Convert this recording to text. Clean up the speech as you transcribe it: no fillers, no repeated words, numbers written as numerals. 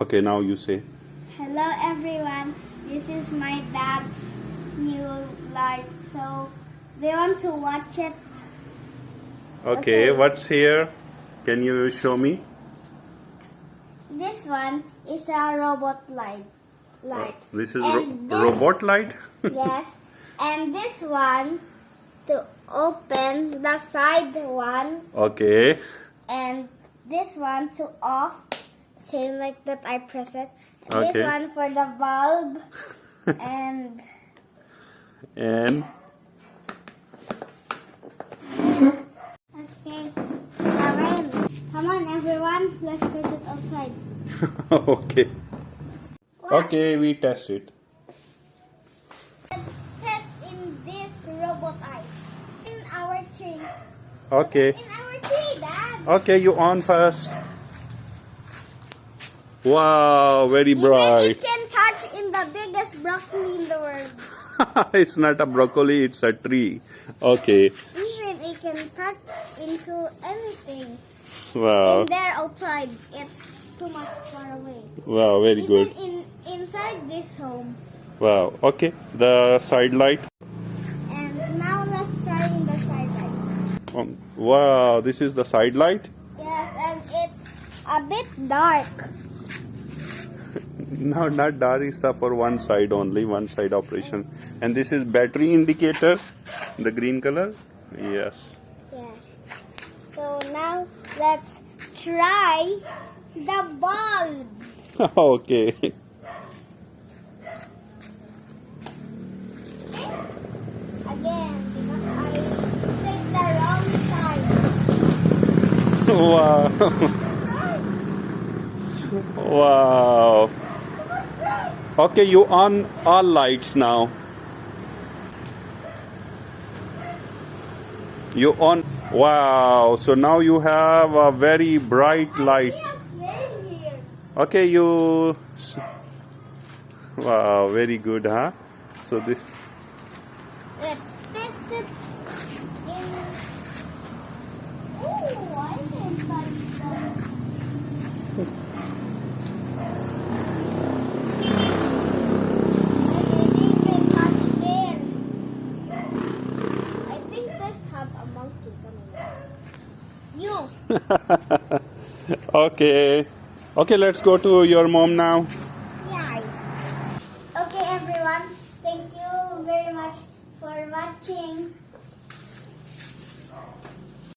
Okay, now you say. Hello everyone, this is my dad's new light, so they want to watch it. Okay, what's here? Can you show me? This one is a robot light. This is And this- robot light? Yes, and this one to open the side one, Okay. and this one to off, same like that I press it. And Okay. this one for the bulb, and And okay, come on everyone, let's press it outside. okay. What? Okay, we test it. Let's test in this robot eyes. In our tree. Okay. In our tree, Dad. Okay, you on first. Wow, very Even bright. it can touch in the biggest broccoli in the world. It's not a broccoli, it's a tree. Okay. Even it can touch into anything. Wow. In there outside, it's too much far away. Wow, very good. Even inside this home. Wow. Okay. The side light. And now let's try in the side light. Wow, this is the side light. Yes, and it's a bit dark. No, not dark, it's for one side only, one side operation. And this is battery indicator, the green color. Yes. Yes. So now let's try the bulb. Okay. Again, because I picked the wrong side. Wow. Wow. Okay, you on all lights now. You on. Wow. So now you have a very bright light. Okay, you. Wow, very good, huh? So this. Let's test it in. Oh, I can touch that. I think there's have a monkey coming. You. Okay. Okay, let's go to your mom now. Yeah. Okay, everyone. Thank you very much for watching.